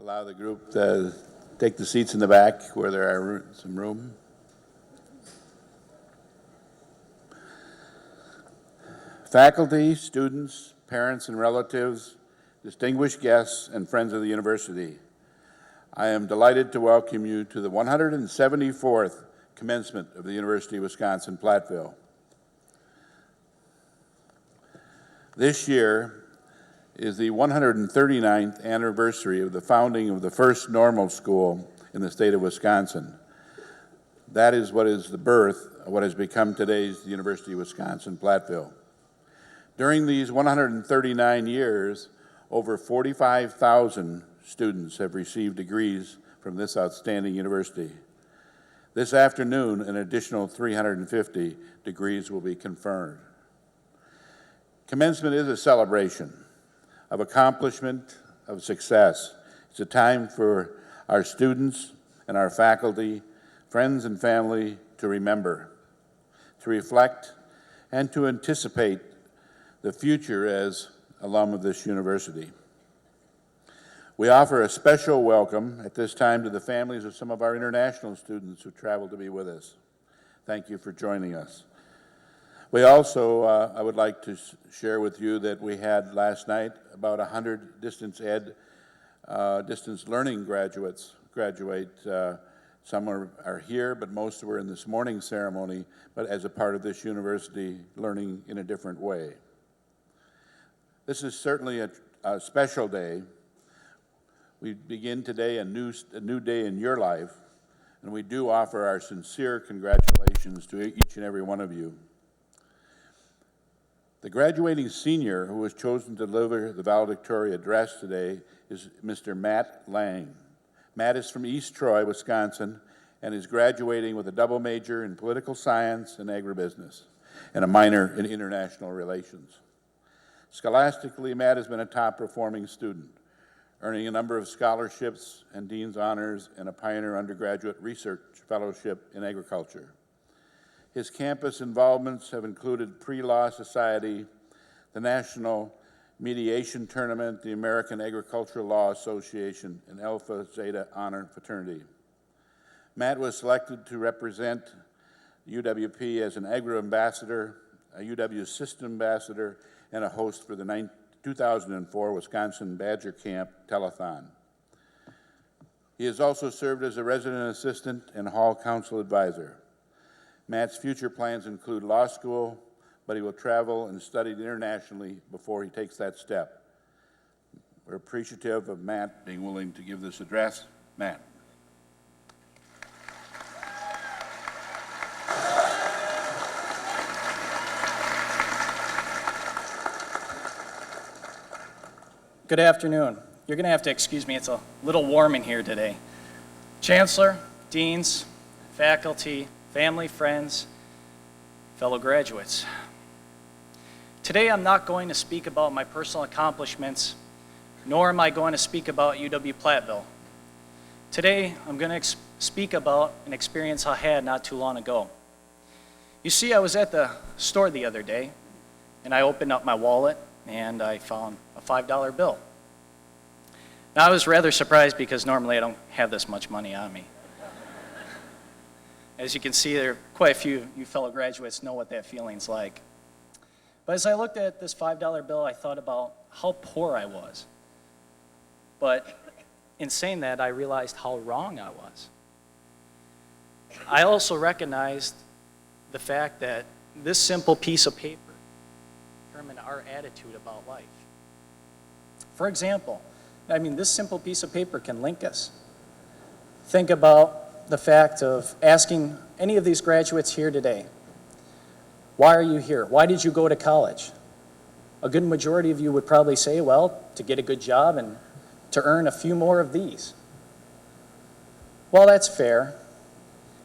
allow the group to take the seats in the back where there are some room. Faculty, students, parents and relatives, distinguished guests, and friends of the university, I am delighted to welcome you to the 174th Commencement of the University of Wisconsin-Platteville. This year is the 139th anniversary of the founding of the first normal school in the state of Wisconsin. That is what is the birth of what has become today's University of Wisconsin-Platteville. During these 139 years, over 45,000 students have received degrees from this outstanding university. This afternoon, an additional 350 degrees will be conferred. Commencement is a celebration of accomplishment, of success. It's a time for our students and our faculty, friends and family to remember, to reflect, and to anticipate the future as alum of this university. We offer a special welcome at this time to the families of some of our international students who traveled to be with us. Thank you for joining us. We also, I would like to share with you that we had last night about 100 distance learning graduates graduate. Some are here, but most were in this morning's ceremony, but as a part of this university, learning in a different way. This is certainly a special day. We begin today a new day in your life, and we do offer our sincere congratulations to each and every one of you. The graduating senior who was chosen to deliver the valedictory address today is Mr. Matt Lang. Matt is from East Troy, Wisconsin, and is graduating with a double major in political science and agribusiness and a minor in international relations. Scholastically, Matt has been a top-performing student, earning a number of scholarships and dean's honors and a Pioneer Undergraduate Research Fellowship in Agriculture. His campus involvements have included Pre-Law Society, the National Mediation Tournament, the American Agricultural Law Association, and Alpha Zeta Honor Fraternity. Matt was selected to represent UWP as an Agri Ambassador, a UW System Ambassador, and a host for the 2004 Wisconsin Badger Camp Telethon. He has also served as a resident assistant and hall council advisor. Matt's future plans include law school, but he will travel and study internationally before he takes that step. We're appreciative of Matt being willing to give this address. Matt. Good afternoon. You're going to have to excuse me, it's a little warm in here today. Chancellor, deans, faculty, family, friends, fellow graduates. Today I'm not going to speak about my personal accomplishments, nor am I going to speak about UW-Platteville. Today I'm going to speak about an experience I had not too long ago. You see, I was at the store the other day, and I opened up my wallet, and I found a $5 bill. Now, I was rather surprised because normally I don't have this much money on me. As you can see, there are quite a few of you fellow graduates know what that feeling's like. But as I looked at this $5 bill, I thought about how poor I was. But in saying that, I realized how wrong I was. I also recognized the fact that this simple piece of paper determined our attitude about life. For example, this simple piece of paper can link us. Think about the fact of asking any of these graduates here today, why are you here? Why did you go to college? A good majority of you would probably say, well, to get a good job and to earn a few more of these. Well, that's fair,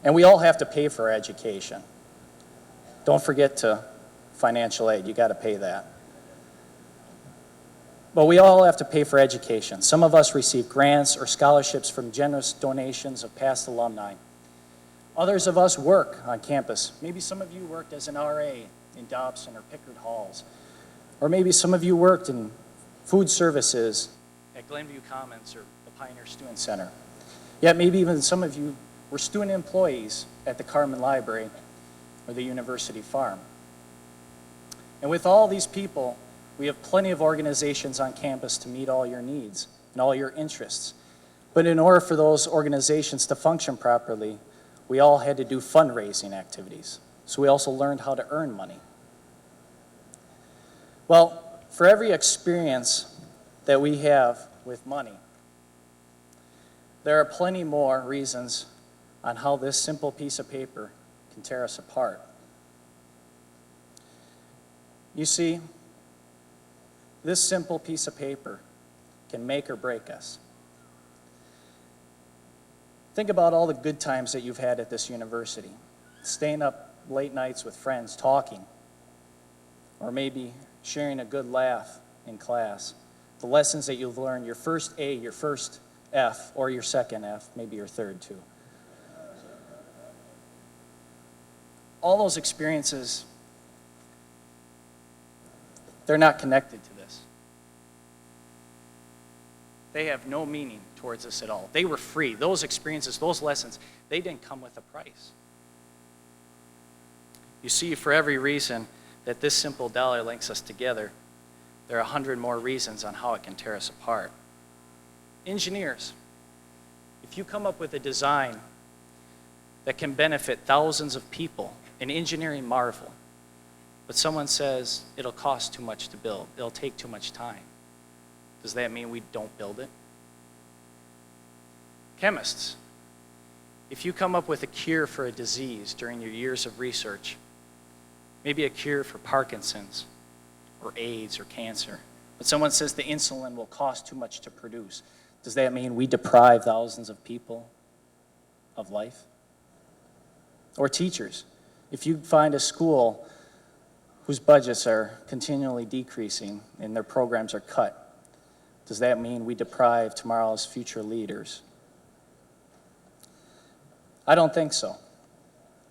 and we all have to pay for our education. Don't forget to financial aid, you got to pay that. But we all have to pay for education. Some of us receive grants or scholarships from generous donations of past alumni. Others of us work on campus. Maybe some of you worked as an RA in Dobson or Pickard Halls. Or maybe some of you worked in food services at Glenview Commons or the the Pioneer Student Center. Yet maybe even some of you were student employees at the Carmen Library or the University Farm. And with all these people, we have plenty of organizations on campus to meet all your needs and all your interests. But in order for those organizations to function properly, we all had to do fundraising activities. So we also learned how to earn money. Well, for every experience that we have with money, there are plenty more reasons on how this simple piece of paper can tear us apart. You see, this simple piece of paper can make or break us. Think about all the good times that you've had at this university. Staying up late nights with friends, talking, or maybe sharing a good laugh in class. The lessons that you've learned, your first A, your first F, or your second F, maybe your third too. All those experiences, they're not connected to this. They have no meaning towards us at all. They were free. Those experiences, those lessons, they didn't come with a price. You see, for every reason that this simple dollar links us together, there are 100 more reasons on how it can tear us apart. Engineers, if you come up with a design that can benefit thousands of people, an engineering marvel, but someone says it'll cost too much to build, it'll take too much time, does that mean we don't build it? Chemists, if you come up with a cure for a disease during your years of research, maybe a cure for Parkinson's or AIDS or cancer, but someone says the insulin will cost too much to produce, does that mean we deprive thousands of people of life? Or teachers, if you find a school whose budgets are continually decreasing and their programs are cut, does that mean we deprive tomorrow's future leaders? I don't think so.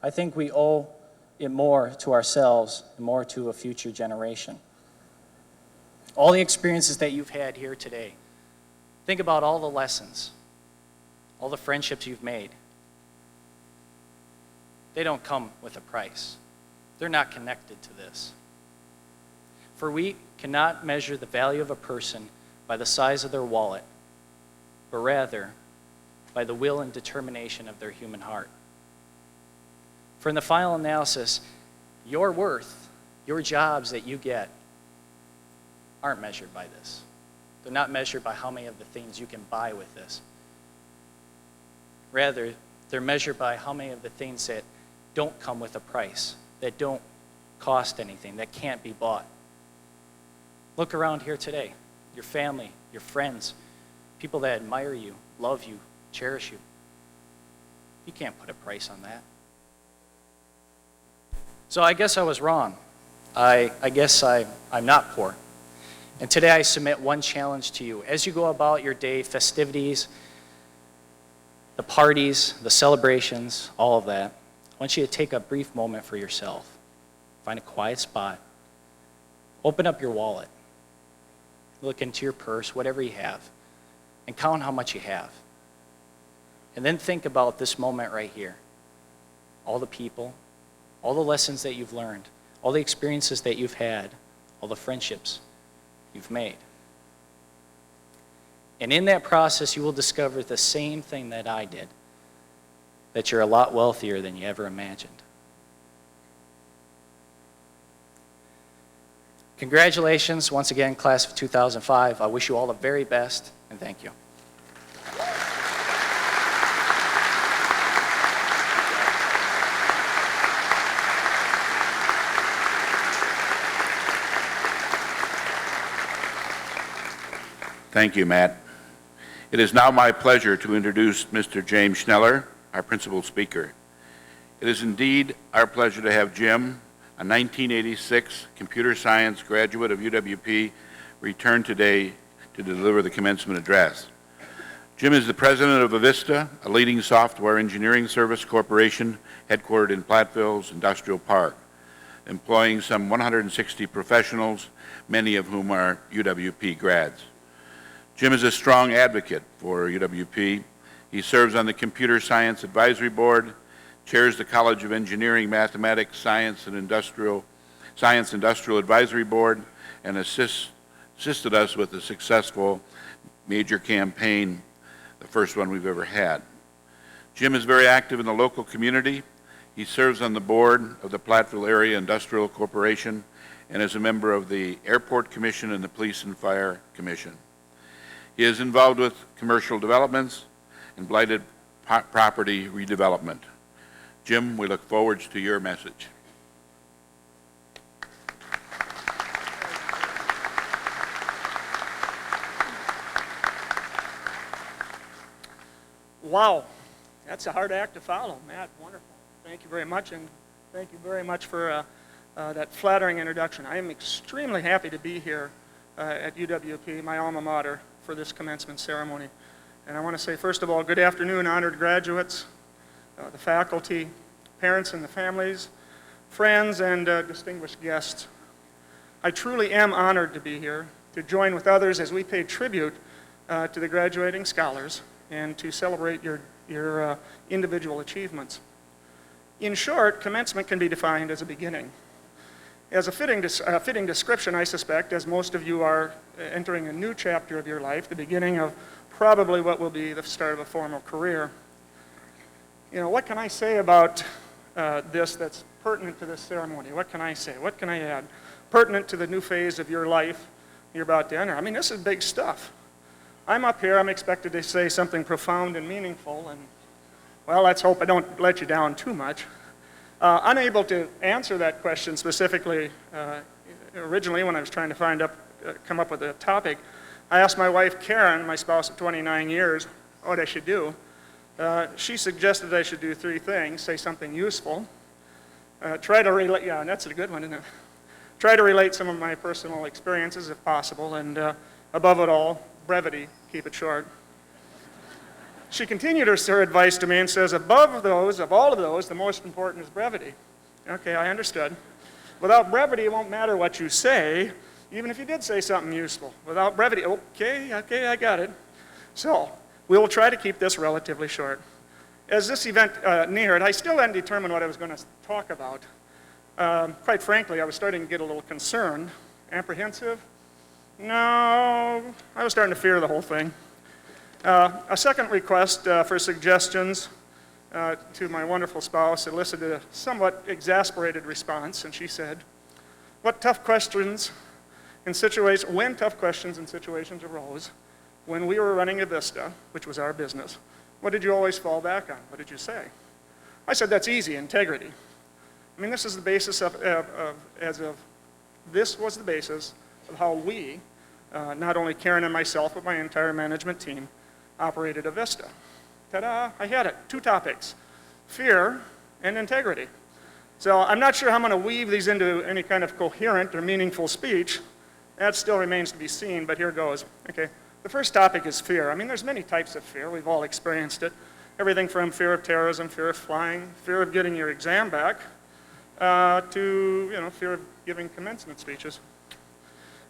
I think we owe it more to ourselves and more to a future generation. All the experiences that you've had here today, think about all the lessons, all the friendships you've made. They don't come with a price. They're not connected to this. For we cannot measure the value of a person by the size of their wallet, but rather by the will and determination of their human heart. For in the final analysis, your worth, your jobs that you get, aren't measured by this. They're not measured by how many of the things you can buy with this. Rather, they're measured by how many of the things that don't come with a price, that don't cost anything, that can't be bought. Look around here today. Your family, your friends, people that admire you, love you, cherish you. You can't put a price on that. So I guess I was wrong. I guess I'm not poor. And today I submit one challenge to you. As you go about your day, festivities, the parties, the celebrations, all of that, I want you to take a brief moment for yourself. Find a quiet spot. Open up your wallet. Look into your purse, whatever you have, and count how much you have. And then think about this moment right here. All the people, all the lessons that you've learned, all the experiences that you've had, all the friendships you've made. And in that process, you will discover the same thing that I did, that you're a lot wealthier than you ever imagined. Congratulations, once again, class of 2005. I wish you all the very best, and thank you. Thank you, Matt. It is now my pleasure to introduce Mr. James Schneller, our principal speaker. It is indeed our pleasure to have Jim, a 1986 computer science graduate of UWP, return today to deliver the commencement address. Jim is the president of Avista, a leading software engineering service corporation headquartered in Platteville's Industrial Park, employing some 160 professionals, many of whom are UWP grads. Jim is a strong advocate for UWP. He serves on the Computer Science Advisory Board, chairs the College of Engineering, Mathematics, Science, and Industrial Advisory Board, and assisted us with a successful major campaign, the first one we've ever had. Jim is very active in the local community. He serves on the board of the Platteville Area Industrial Corporation and is a member of the Airport Commission and the Police and Fire Commission. He is involved with commercial developments and blighted property redevelopment. Jim, we look forward to your message. Wow, that's a hard act to follow, Matt. Wonderful. Thank you very much, and thank you very much for that flattering introduction. I am extremely happy to be here at UWP, my alma mater, for this commencement ceremony. And I want to say, first of all, good afternoon, honored graduates, the faculty, parents and the families, friends, and distinguished guests. I truly am honored to be here to join with others as we pay tribute to the graduating scholars and to celebrate your individual achievements. In short, commencement can be defined as a beginning. As a fitting description, I suspect, as most of you are entering a new chapter of your life, the beginning of probably what will be the start of a formal career. You know, what can I say about this that's pertinent to this ceremony? What can I say? What can I add? Pertinent to the new phase of your life you're about to enter. I mean, this is big stuff. I'm up here, I'm expected to say something profound and meaningful, and, well, let's hope I don't let you down too much. Unable to answer that question specifically, originally when I was trying to come up with a topic, I asked my wife, Karen, my spouse of 29 years, what I should do. She suggested I should do three things: say something useful, try to relate, yeah, that's a good one, isn't it? Try to relate some of my personal experiences if possible, and above it all, brevity, keep it short. She continued her advice to me and says, of all of those, the most important is brevity. Okay, I understood. Without brevity, it won't matter what you say, even if you did say something useful. Without brevity, okay, I got it. So, we will try to keep this relatively short. As this event neared, I still hadn't determined what I was going to talk about. Quite frankly, I was starting to get a little concerned. Apprehensive? No, I was starting to fear the whole thing. A second request for suggestions to my wonderful spouse elicited a somewhat exasperated response, and she said, when tough questions in situations arose, when we were running a Vista, which was our business, what did you always fall back on? What did you say? I said, that's easy, integrity. I mean, this is the basis this was the basis of how we, not only Karen and myself, but my entire management team, operated a Vista. Ta-da, I had it. Two topics: fear and integrity. So I'm not sure how I'm going to weave these into any kind of coherent or meaningful speech. That still remains to be seen, but here goes. Okay, the first topic is fear. I mean, there's many types of fear. We've all experienced it. Everything from fear of terrorism, fear of flying, fear of getting your exam back, to, fear of giving commencement speeches.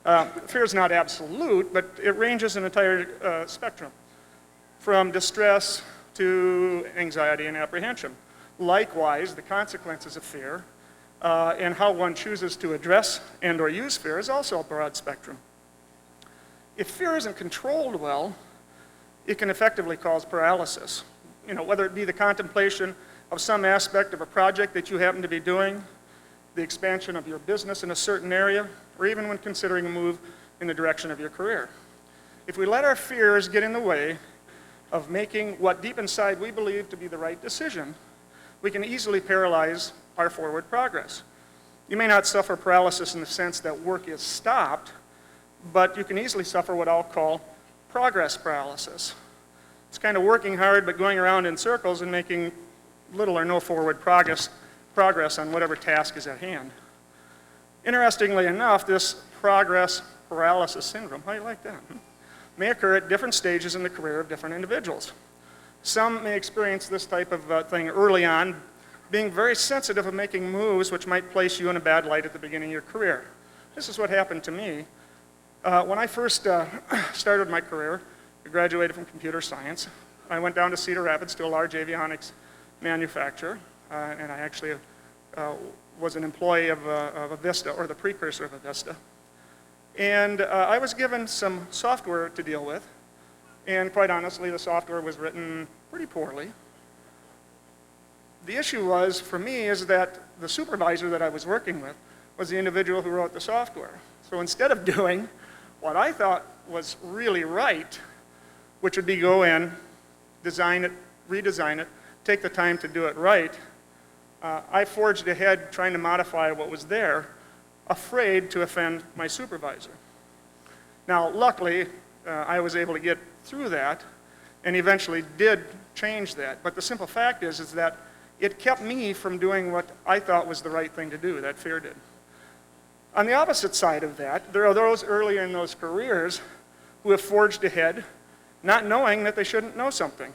Fear is not absolute, but it ranges an entire spectrum, from distress to anxiety and apprehension. Likewise, the consequences of fear and how one chooses to address and or use fear is also a broad spectrum. If fear isn't controlled well, it can effectively cause paralysis. Whether it be the contemplation of some aspect of a project that you happen to be doing, the expansion of your business in a certain area, or even when considering a move in the direction of your career. If we let our fears get in the way of making what deep inside we believe to be the right decision, we can easily paralyze our forward progress. You may not suffer paralysis in the sense that work is stopped, but you can easily suffer what I'll call progress paralysis. It's kind of working hard but going around in circles and making little or no forward progress on whatever task is at hand. Interestingly enough, this progress paralysis syndrome, how do you like that? May occur at different stages in the career of different individuals. Some may experience this type of thing early on, being very sensitive of making moves which might place you in a bad light at the beginning of your career. This is what happened to me. When I first started my career, I graduated from computer science. I went down to Cedar Rapids to a large avionics manufacturer, and I actually was an employee of a Vista, or the precursor of a Vista. And I was given some software to deal with, and quite honestly, the software was written pretty poorly. The issue was, for me, is that the supervisor that I was working with was the individual who wrote the software. So instead of doing what I thought was really right, which would be go in, design it, redesign it, take the time to do it right, I forged ahead trying to modify what was there, afraid to offend my supervisor. Now, luckily, I was able to get through that and eventually did change that. But the simple fact is that it kept me from doing what I thought was the right thing to do, that fear did. On the opposite side of that, there are those earlier in those careers who have forged ahead, not knowing that they shouldn't know something,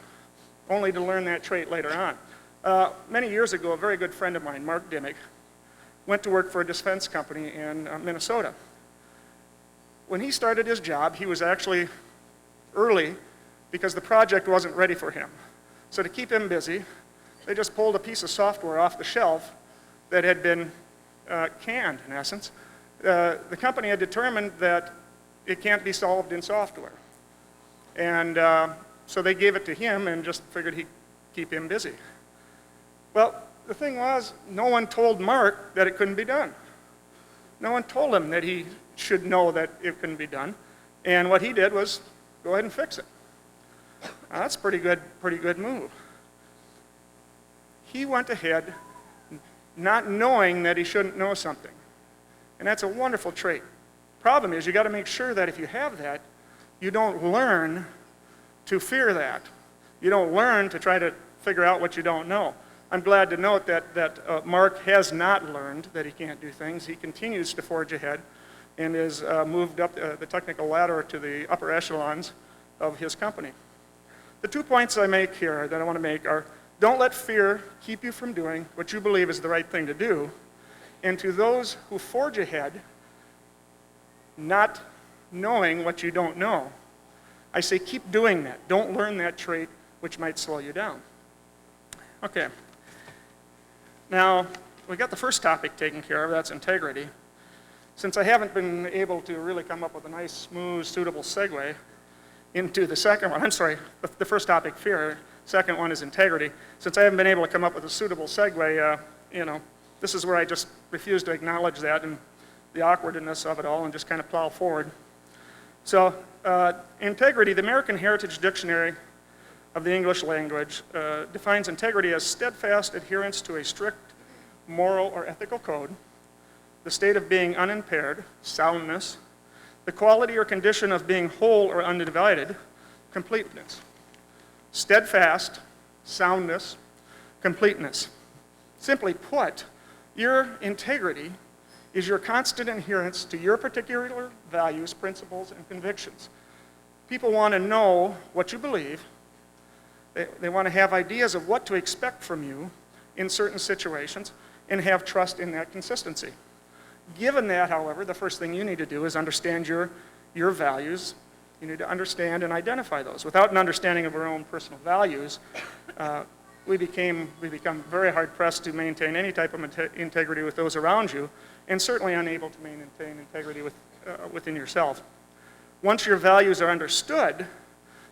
only to learn that trait later on. Many years ago, a very good friend of mine, Mark Dimmick, went to work for a defense company in Minnesota. When he started his job, he was actually early because the project wasn't ready for him. So to keep him busy, they just pulled a piece of software off the shelf that had been canned, in essence. The company had determined that it can't be solved in software. And so they gave it to him and just figured he'd keep him busy. Well, the thing was, no one told Mark that it couldn't be done. No one told him that he should know that it couldn't be done. And what he did was go ahead and fix it. Now, that's a pretty good move. He went ahead not knowing that he shouldn't know something. And that's a wonderful trait. Problem is, you got to make sure that if you have that, you don't learn to fear that. You don't learn to try to figure out what you don't know. I'm glad to note that Mark has not learned that he can't do things. He continues to forge ahead and is moved up the technical ladder to the upper echelons of his company. The 2 points I make here that I want to make are, don't let fear keep you from doing what you believe is the right thing to do. And to those who forge ahead, not knowing what you don't know, I say keep doing that. Don't learn that trait which might slow you down. Okay. Now, we got the first topic taken care of, that's integrity. Since I haven't been able to really come up with a nice, smooth, suitable segue into the second one, I'm sorry, the first topic, fear, second one is integrity. Since I haven't been able to come up with a suitable segue, this is where I just refuse to acknowledge that and the awkwardness of it all and just kind of plow forward. So, integrity, the American Heritage Dictionary of the English language defines integrity as steadfast adherence to a strict moral or ethical code, the state of being unimpaired, soundness, the quality or condition of being whole or undivided, completeness. Steadfast, soundness, completeness. Simply put, your integrity is your constant adherence to your particular values, principles, and convictions. People want to know what you believe. They want to have ideas of what to expect from you in certain situations and have trust in that consistency. Given that, however, the first thing you need to do is understand your values. You need to understand and identify those. Without an understanding of our own personal values, we become very hard-pressed to maintain any type of integrity with those around you, and certainly unable to maintain integrity within yourself. Once your values are understood,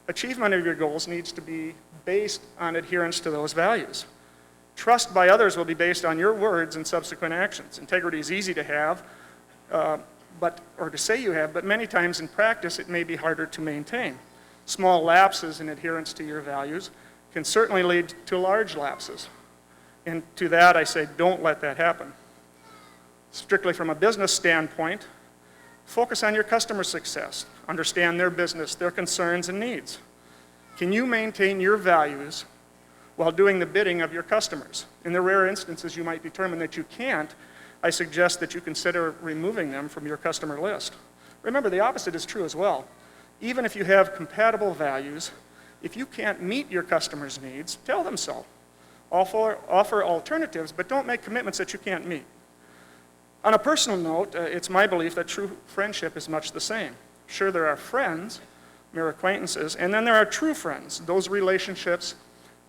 achievement of your goals needs to be based on adherence to those values. Trust by others will be based on your words and subsequent actions. Integrity is easy to have, or to say you have, but many times in practice it may be harder to maintain. Small lapses in adherence to your values can certainly lead to large lapses. And to that I say, don't let that happen. Strictly from a business standpoint, focus on your customer success. Understand their business, their concerns and needs. Can you maintain your values while doing the bidding of your customers? In the rare instances you might determine that you can't, I suggest that you consider removing them from your customer list. Remember, the opposite is true as well. Even if you have compatible values, if you can't meet your customers' needs, tell them so. Offer alternatives, but don't make commitments that you can't meet. On a personal note, it's my belief that true friendship is much the same. Sure, there are friends, mere acquaintances, and then there are true friends, those relationships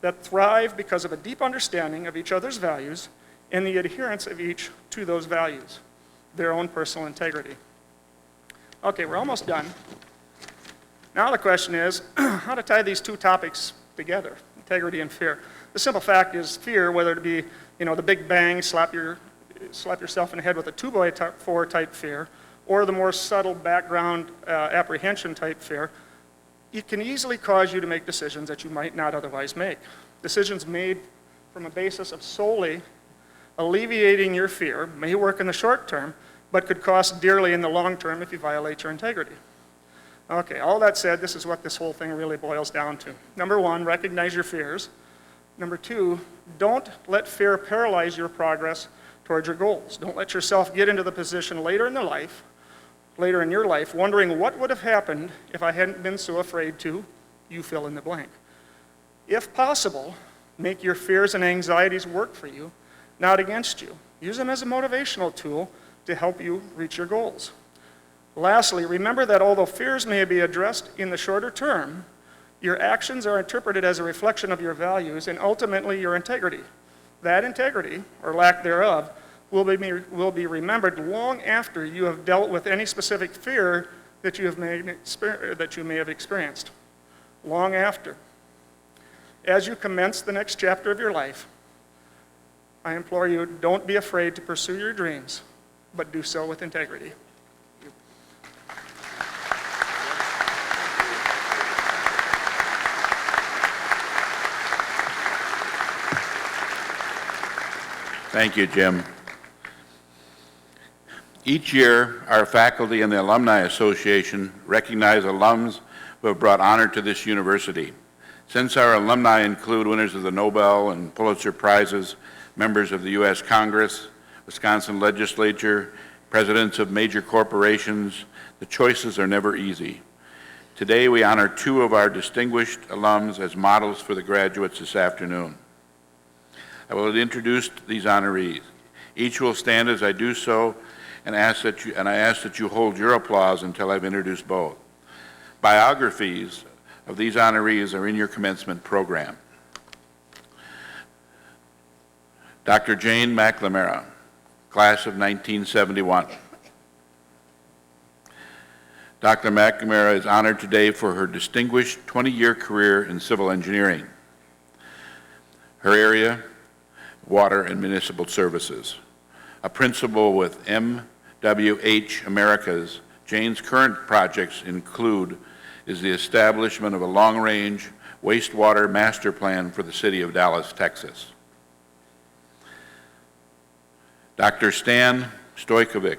that thrive because of a deep understanding of each other's values and the adherence of each to those values, their own personal integrity. Okay, we're almost done. Now the question is, how to tie these two topics together, integrity and fear. The simple fact is fear, whether it be, the big bang, slap yourself in the head with a 2x4 type fear, or the more subtle background apprehension type fear, it can easily cause you to make decisions that you might not otherwise make. Decisions made from a basis of solely alleviating your fear may work in the short term, but could cost dearly in the long term if you violate your integrity. Okay, all that said, this is what this whole thing really boils down to. Number one, recognize your fears. Number two, don't let fear paralyze your progress towards your goals. Don't let yourself get into the position later in your life, wondering what would have happened if I hadn't been so afraid to, you fill in the blank. If possible, make your fears and anxieties work for you, not against you. Use them as a motivational tool to help you reach your goals. Lastly, remember that although fears may be addressed in the shorter term, your actions are interpreted as a reflection of your values and ultimately your integrity. That integrity, or lack thereof, will be remembered long after you have dealt with any specific fear that you may have experienced. Long after. As you commence the next chapter of your life, I implore you, don't be afraid to pursue your dreams, but do so with integrity. Thank you, Jim. Each year, our faculty and the Alumni Association recognize alums who have brought honor to this university. Since our alumni include winners of the Nobel and Pulitzer Prizes, members of the U.S. Congress, Wisconsin Legislature, presidents of major corporations, the choices are never easy. Today, we honor two of our distinguished alums as models for the graduates this afternoon. I will introduce these honorees. Each will stand as I do so, and I ask that you hold your applause until I've introduced both. Biographies of these honorees are in your commencement program. Dr. Jane McNamara, class of 1971. Dr. McNamara is honored today for her distinguished 20-year career in civil engineering. Her area, water and municipal services. A principal with MWH Americas, Jane's current projects include is the establishment of a long-range wastewater master plan for the city of Dallas, Texas. Dr. Stan Stojkovic,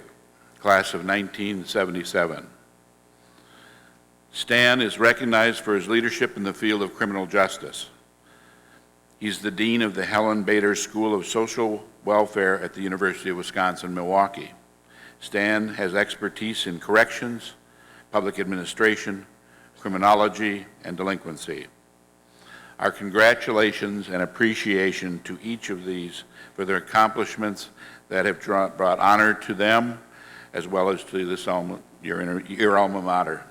class of 1977. Stan is recognized for his leadership in the field of criminal justice. He's the dean of the Helen Bader School of Social Welfare at the University of Wisconsin-Milwaukee. Stan has expertise in corrections, public administration, criminology, and delinquency. Our congratulations and appreciation to each of these for their accomplishments that have brought honor to them, as well as to this your alma mater.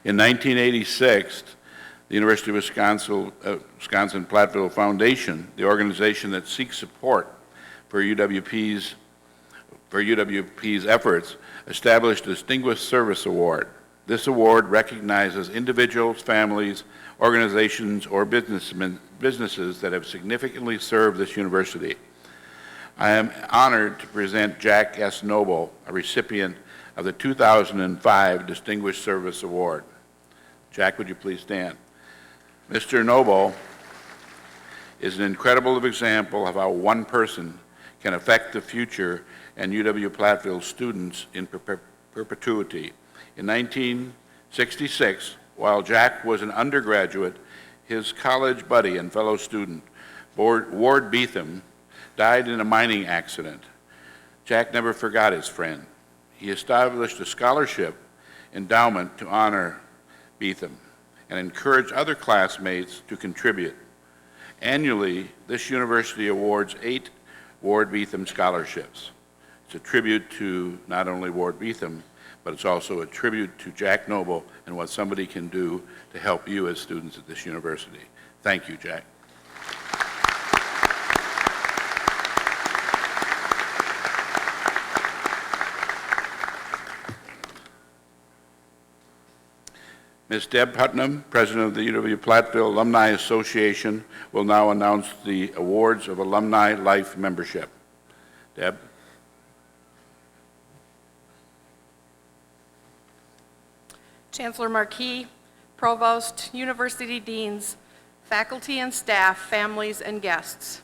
In 1986, the University of Wisconsin-Platteville Foundation, the organization that seeks support for UWP's efforts, established a Distinguished Service Award. This award recognizes individuals, families, organizations, or businesses that have significantly served this university. I am honored to present Jack S. Noble, a recipient of the 2005 Distinguished Service Award. Jack, would you please stand? Mr. Noble is an incredible example of how one person can affect the future and UW-Platteville students in perpetuity. In 1966, while Jack was an undergraduate, his college buddy and fellow student, Ward Beetham, died in a mining accident. Jack never forgot his friend. He established a scholarship endowment to honor Beetham and encourage other classmates to contribute. Annually, this university awards 8 Ward Beetham scholarships. It's a tribute to not only Ward Beetham, but it's also a tribute to Jack Noble and what somebody can do to help you as students at this university. Thank you, Jack. Ms. Deb Putnam, President of the UW-Platteville Alumni Association, will now announce the awards of Alumni Life Membership. Deb? Chancellor Marquis, Provost, University Deans, faculty and staff, families, and guests.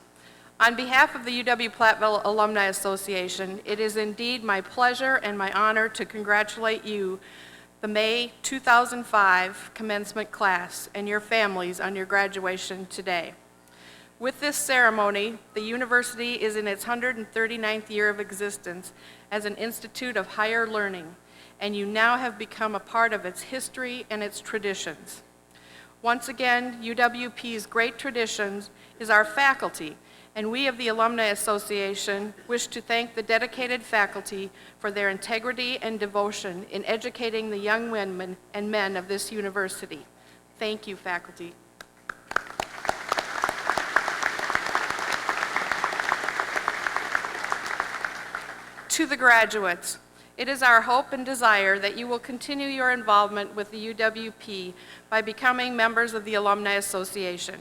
On behalf of the UW-Platteville Alumni Association, it is indeed my pleasure and my honor to congratulate you, the May 2005 commencement class, and your families on your graduation today. With this ceremony, the university is in its 139th year of existence as an institute of higher learning, and you now have become a part of its history and its traditions. Once again, UWP's great traditions is our faculty, and we of the Alumni Association wish to thank the dedicated faculty for their integrity and devotion in educating the young women and men of this university. Thank you, faculty. To the graduates, it is our hope and desire that you will continue your involvement with the UWP by becoming members of the Alumni Association.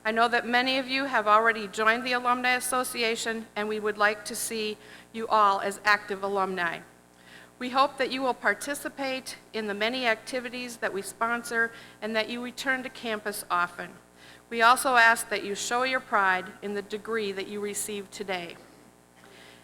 I know that many of you have already joined the Alumni Association, and we would like to see you all as active alumni. We hope that you will participate in the many activities that we sponsor and that you return to campus often. We also ask that you show your pride in the degree that you received today.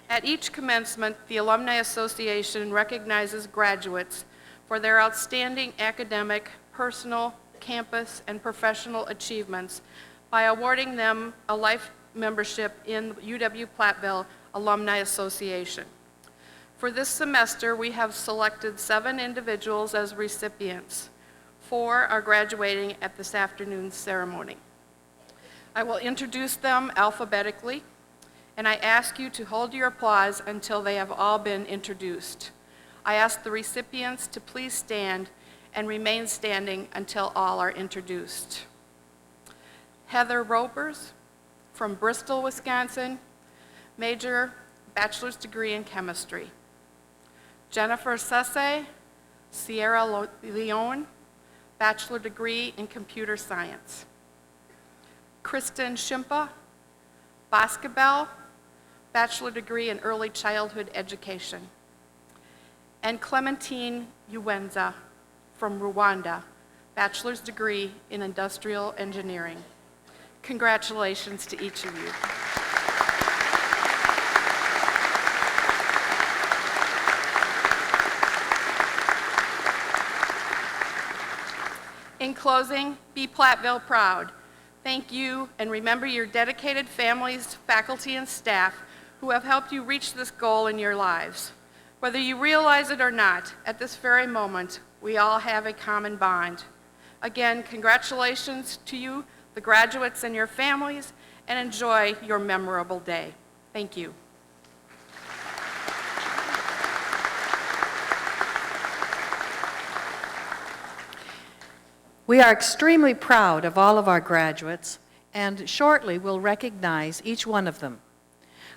At each commencement, the Alumni Association recognizes graduates for their outstanding academic, personal, campus, and professional achievements by awarding them a life membership in UW-Platteville Alumni Association. For this semester, we have selected 7 individuals as recipients. 4 are graduating at this afternoon's ceremony. I will introduce them alphabetically, and I ask you to hold your applause until they have all been introduced. I ask the recipients to please stand and remain standing until all are introduced. Heather Ropers from Bristol, Wisconsin, major bachelor's degree in chemistry. Jennifer Sesse, Sierra Leone, bachelor degree in computer science. Kristen Shimpa, basketball, bachelor degree in early childhood education. And Clementine Uwenza from Rwanda, bachelor's degree in industrial engineering. Congratulations to each of you. In closing, be Platteville proud. Thank you, and remember your dedicated families, faculty, and staff who have helped you reach this goal in your lives. Whether you realize it or not, at this very moment, we all have a common bond. Again, congratulations to you, the graduates and your families, and enjoy your memorable day. Thank you. We are extremely proud of all of our graduates, and shortly we'll recognize each one of them.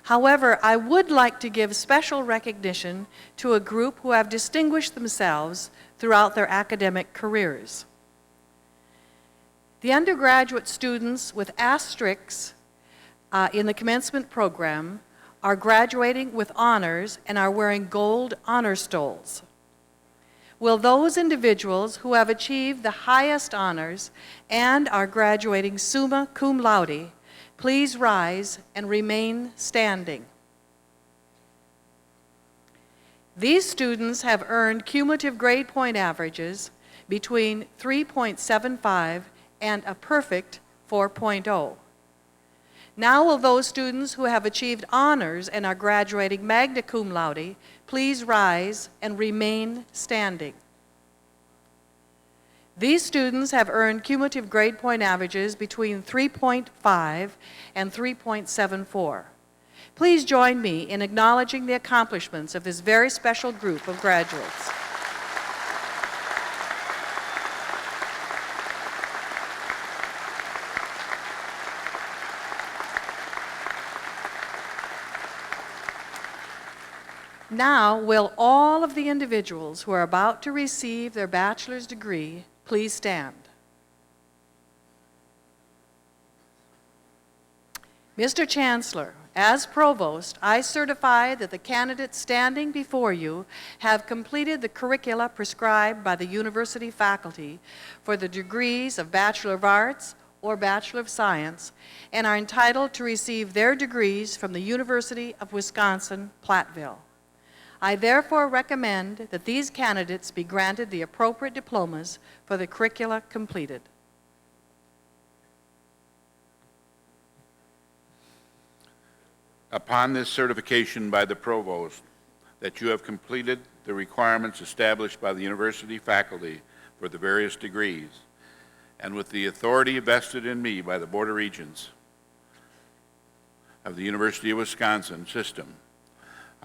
However, I would like to give special recognition to a group who have distinguished themselves throughout their academic careers. The undergraduate students with asterisks in the commencement program are graduating with honors and are wearing gold honor stoles. Will those individuals who have achieved the highest honors and are graduating summa cum laude please rise and remain standing? These students have earned cumulative grade point averages between 3.75 and a perfect 4.0. Now will those students who have achieved honors and are graduating magna cum laude please rise and remain standing. These students have earned cumulative grade point averages between 3.5 and 3.74. Please join me in acknowledging the accomplishments of this very special group of graduates. Now, will all of the individuals who are about to receive their bachelor's degree please stand? Mr. Chancellor, as Provost, I certify that the candidates standing before you have completed the curricula prescribed by the university faculty for the degrees of Bachelor of Arts or Bachelor of Science and are entitled to receive their degrees from the University of Wisconsin-Platteville. I therefore recommend that these candidates be granted the appropriate diplomas for the curricula completed. Upon this certification by the Provost that you have completed the requirements established by the university faculty for the various degrees, and with the authority vested in me by the Board of Regents of the University of Wisconsin system,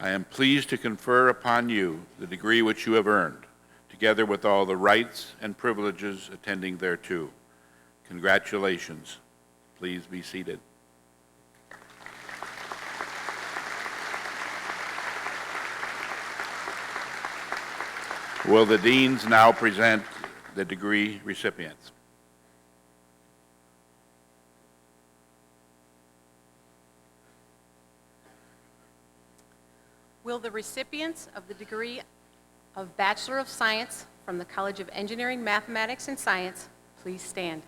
I am pleased to confer upon you the degree which you have earned, together with all the rights and privileges attending thereto. Congratulations. Please be seated. Will the deans now present the degree recipients? Will the recipients of the degree of Bachelor of Science from the College of Engineering, Mathematics, and Science please stand?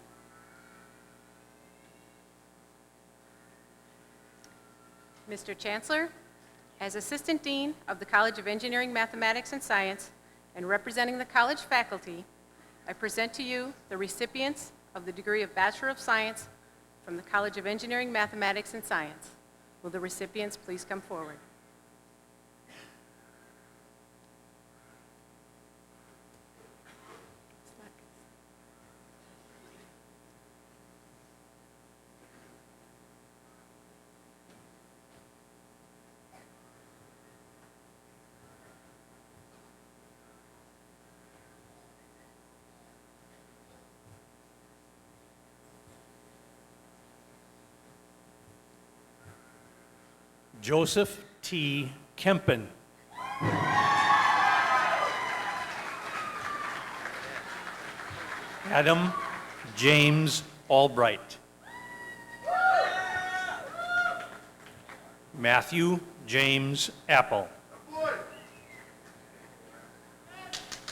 Mr. Chancellor, as Assistant Dean of the College of Engineering, Mathematics, and Science, and representing the college faculty, I present to you the recipients of the degree of Bachelor of Science from the College of Engineering, Mathematics, and Science. Will the recipients please come forward? Joseph T. Kempen. Adam James Albright. Matthew James Apple.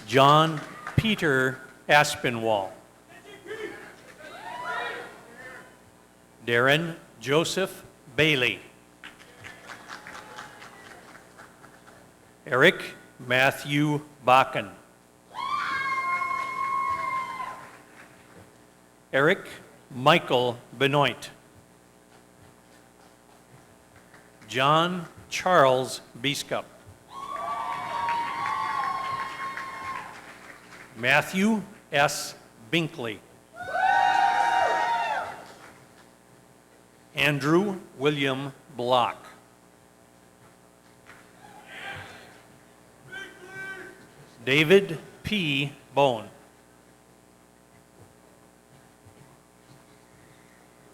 John Peter Aspinwall. Darren Joseph Bailey. Eric Matthew Bakken. Eric Michael Benoit. John Charles Biskup. Matthew S. Binkley. Andrew William Block. David P. Bone.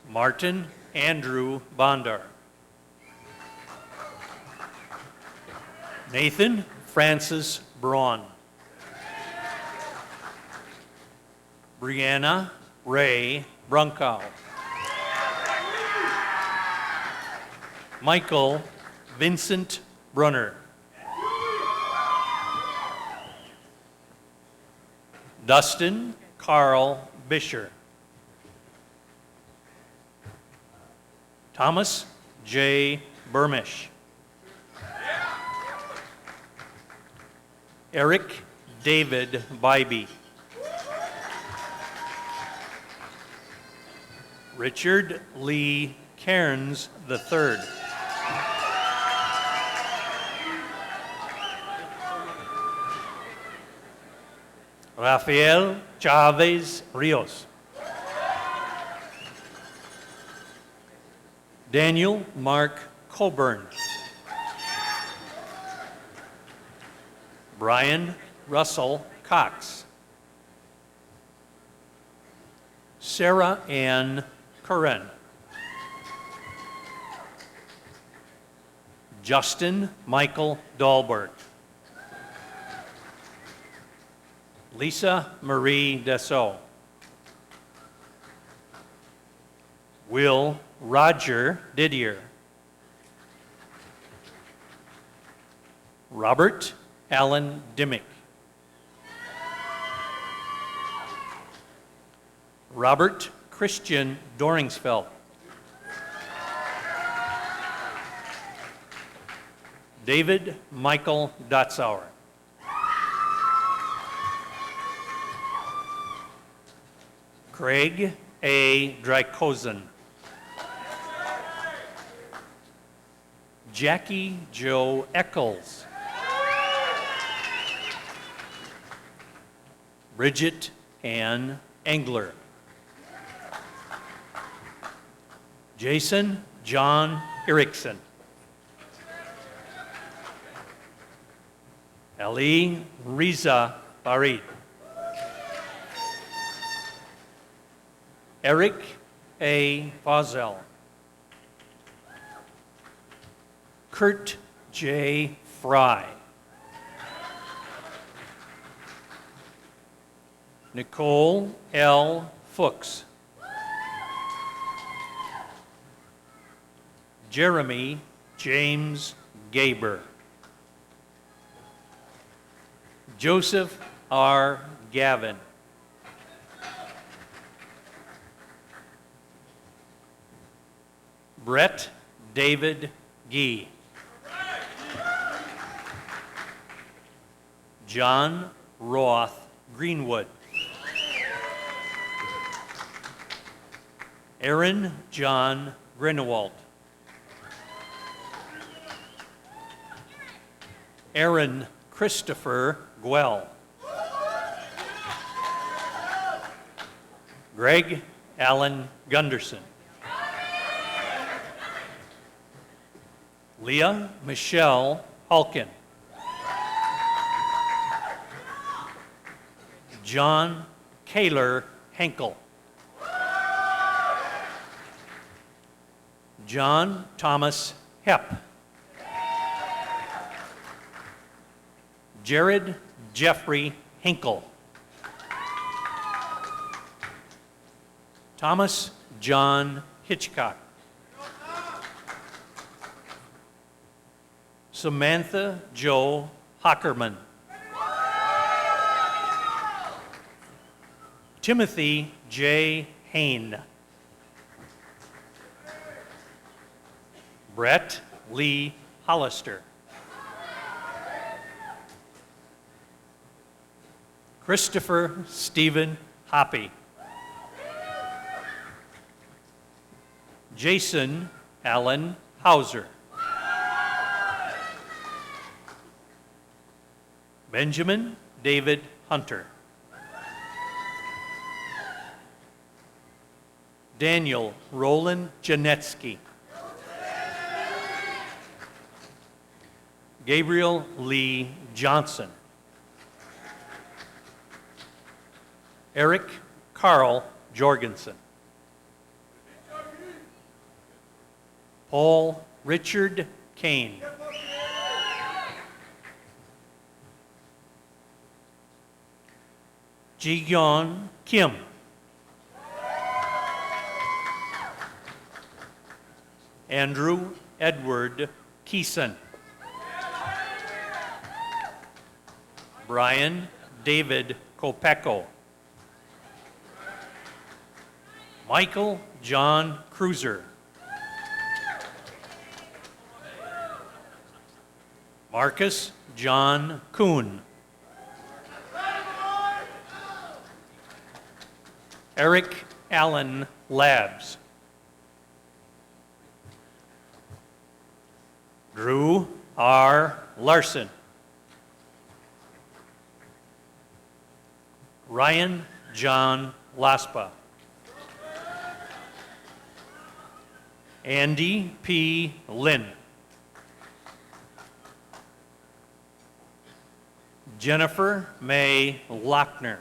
Martin Andrew Bondar. Nathan Francis Braun. Brianna Ray Brunkow. Michael Vincent Brunner. Dustin Carl Bisher. Thomas J. Burmish. Eric David Bybee. Richard Lee Cairns III. Rafael Chavez Rios. Daniel Mark Coburn. Brian Russell Cox. Sarah Ann Curran. Justin Michael Dahlberg. Lisa Marie Dessau. Will Roger Didier. Robert Allen Dimmick. Robert Christian Doringsfeld. David Michael Dotzauer. Craig A. Drykosen. Jackie Jo Eccles. Bridget Ann Engler. Jason John Erickson. Ali Riza Farid. Eric A. Fazell. Kurt J. Fry. Nicole L. Fuchs. Jeremy James Gaber. Joseph R. Gavin. Brett David Gee. John Roth Greenwood. Aaron John Grinewald. Aaron Christopher Guell. Greg Allen Gunderson. Leah Michelle Halkin. John Kaler Henkel. John Thomas Hepp. Jared Jeffrey Hinkle. Thomas John Hitchcock. Samantha Jo Hockerman. Timothy J. Hain. Brett Lee Hollister. Christopher Stephen Hoppy. Jason Allen Hauser. Benjamin David Hunter. Daniel Roland Janetsky. Gabriel Lee Johnson. Eric Carl Jorgensen. Paul Richard Kane. Ji-Yeon Kim. Andrew Edward Keeson. Brian David Kopecko. Michael John Cruiser. Marcus John Kuhn. Eric Allen Labs. Drew R. Larson. Ryan John Laspa. Andy P. Lynn. Jennifer May Lochner.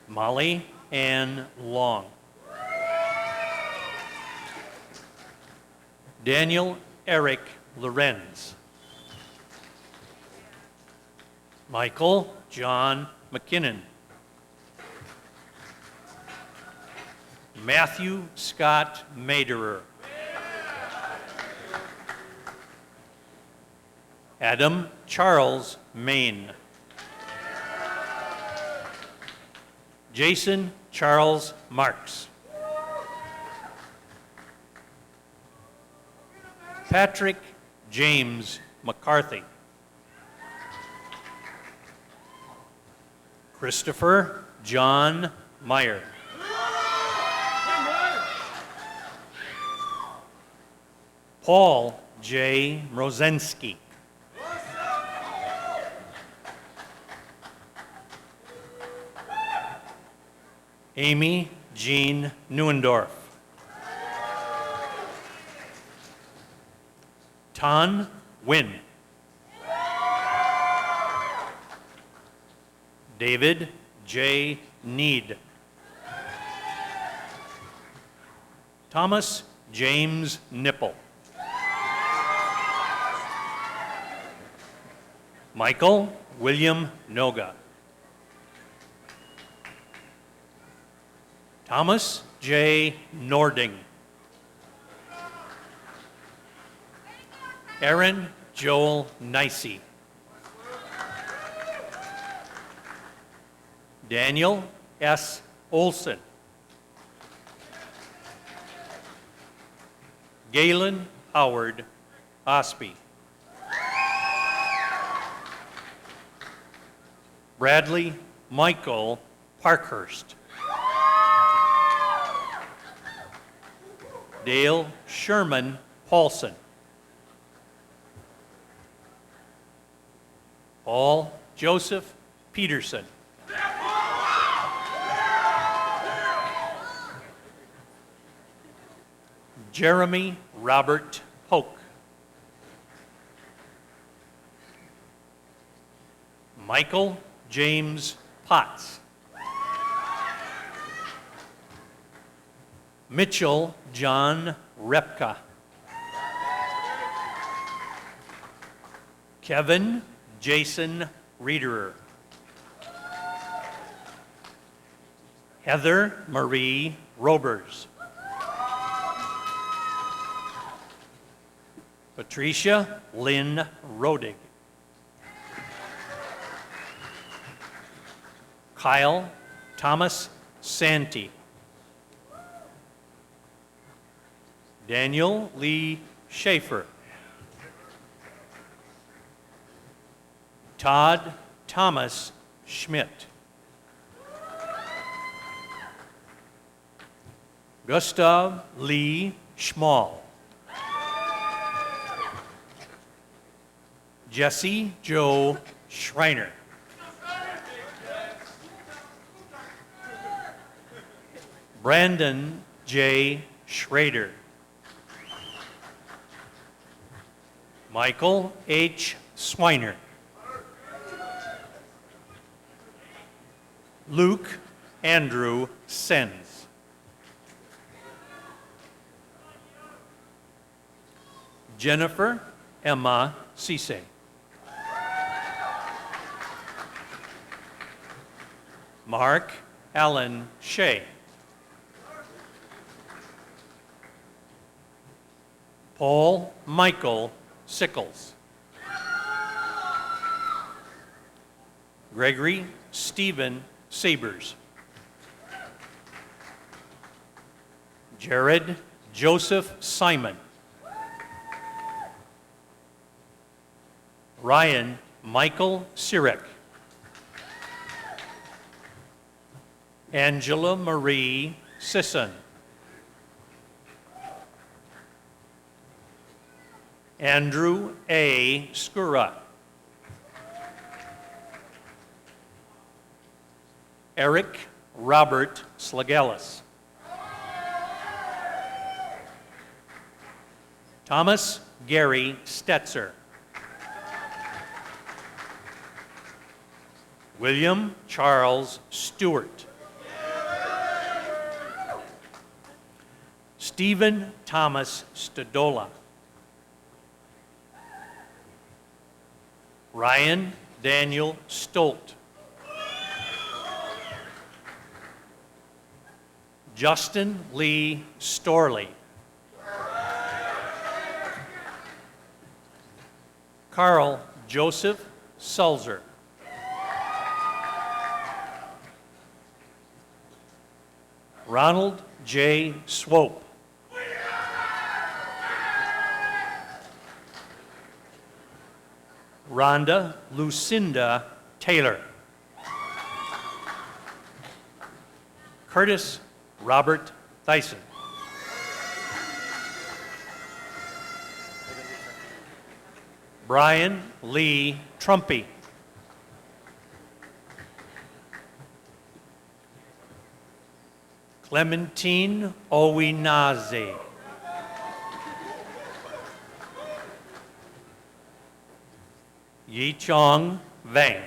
Molly Ann Long. Daniel Eric Lorenz. Michael John McKinnon. Matthew Scott Maderer. Adam Charles Main. Jason Charles Marks. Patrick James McCarthy. Christopher John Meyer. Paul J. Mrozensky. Amy Jean Neuendorf. Tan Nguyen. David J. Need. Thomas James Nipple. Michael William Noga. Thomas J. Nording. Aaron Joel Nicey. Daniel S. Olson. Galen Howard Ospey. Bradley Michael Parkhurst. Dale Sherman Paulson. Paul Joseph Peterson. Jeremy Robert Polk. Michael James Potts. Mitchell John Repka. Kevin Jason Reederer. Heather Marie Robers. Patricia Lynn Rodig. Kyle Thomas Santee. Daniel Lee Schaefer. Todd Thomas Schmidt. Gustav Lee Schmall. Jesse Joe Schreiner. Brandon J. Schrader. Michael H. Swiner. Luke Andrew Sens. Jennifer Emma Cisse. Mark Allen Shea. Paul Michael Sickles. Gregory Stephen Sabers. Jared Joseph Simon. Ryan Michael Sirek. Angela Marie Sisson. Andrew A. Skura. Eric Robert Slagelis. Thomas Gary Stetzer. William Charles Stewart. Stephen Thomas Stodola. Ryan Daniel Stolt. Justin Lee Storley. Carl Joseph Sulzer. Ronald J. Swope. Rhonda Lucinda Taylor. Curtis Robert Thyssen. Brian Lee Trumpy. Clementine Owinaze. Yi Chong Vang.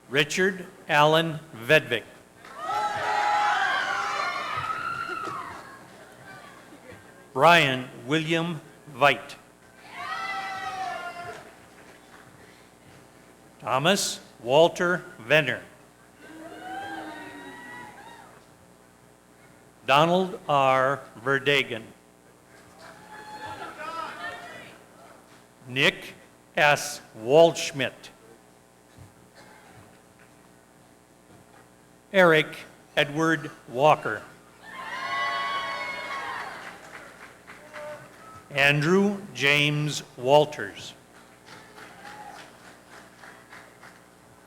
Richard Allen Vedvik. Brian William Veit. Thomas Walter Venner. Donald R. Verdagen. Nick S. Waldschmidt. Eric Edward Walker. Andrew James Walters.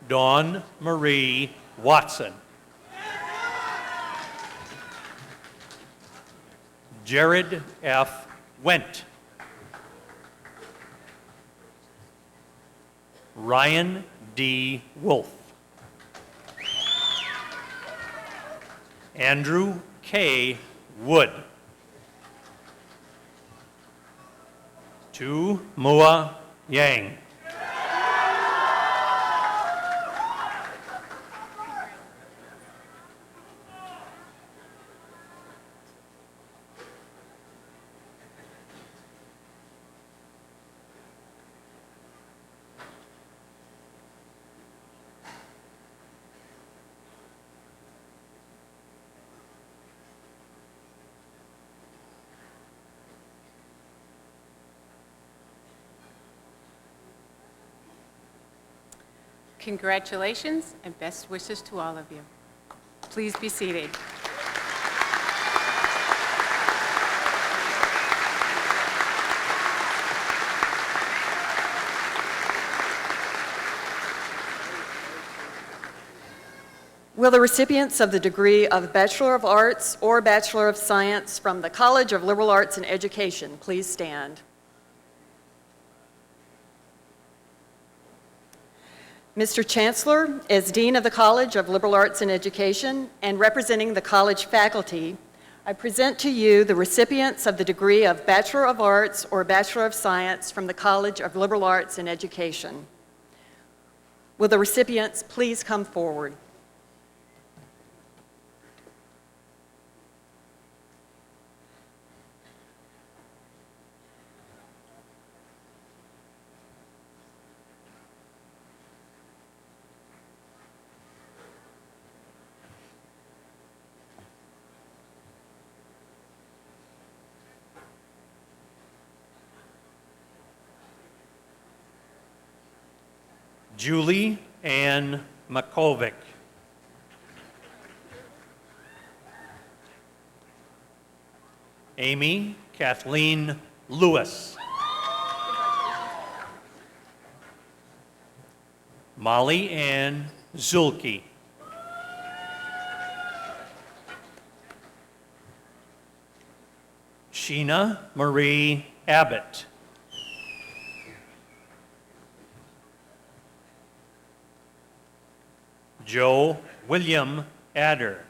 Dawn Marie Watson. Jared F. Went. Ryan D. Wolf. Andrew K. Wood. Tu Mua Yang. Congratulations and best wishes to all of you. Please be seated. Will the recipients of the degree of Bachelor of Arts or Bachelor of Science from the College of Liberal Arts and Education please stand? Mr. Chancellor, as Dean of the College of Liberal Arts and Education and representing the college faculty, I present to you the recipients of the degree of Bachelor of Arts or Bachelor of Science from the College of Liberal Arts and Education. Will the recipients please come forward? Julie Ann Makovic. Amy Kathleen Lewis. Molly Ann Zulke. Sheena Marie Abbott. Joe William Adder.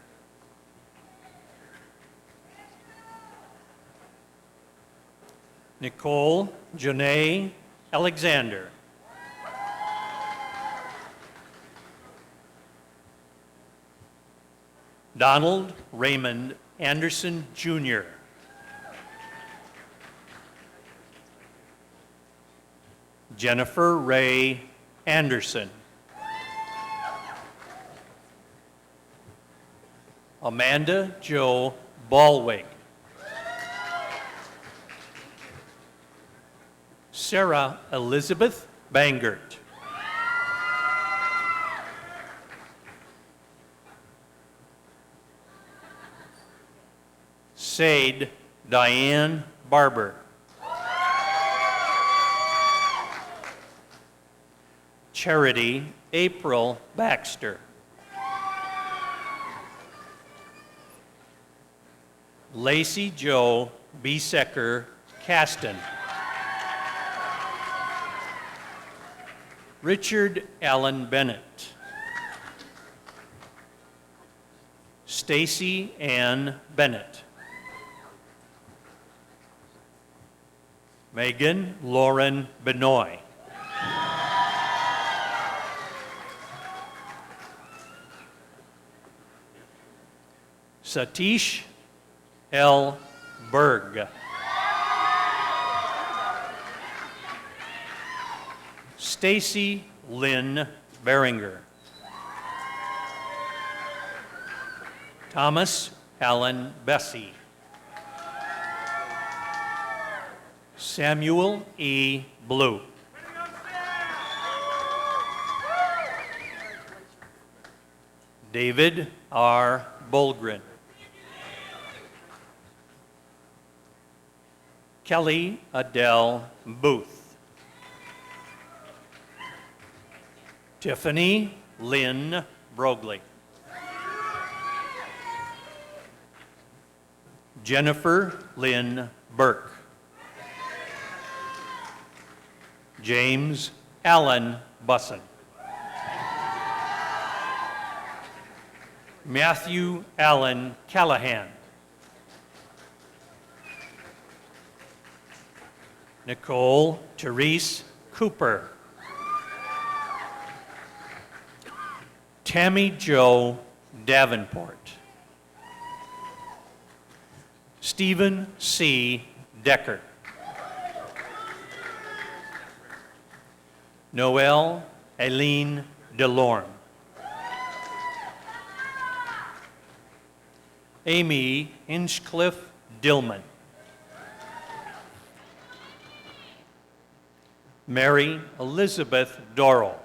Nicole Janae Alexander. Donald Raymond Anderson, Jr. Jennifer Ray Anderson. Amanda Jo Ballwig. Sarah Elizabeth Bangert. Sade Diane Barber. Charity April Baxter. Lacey Jo Besecker Caston. Richard Allen Bennett. Stacy Ann Bennett. Megan Lauren Benoit. Satish L. Berg. Stacy Lynn Beringer. Thomas Allen Bessie. Samuel E. Blue. David R. Bolgren. Kelly Adele Booth. Tiffany Lynn Brogley. Jennifer Lynn Burke. James Allen Busson. Matthew Allen Callahan. Nicole Therese Cooper. Tammy Jo Davenport. Stephen C. Decker. Noelle Aileen Delorme. Amy Hinchcliffe Dillman. Mary Elizabeth Dorrell.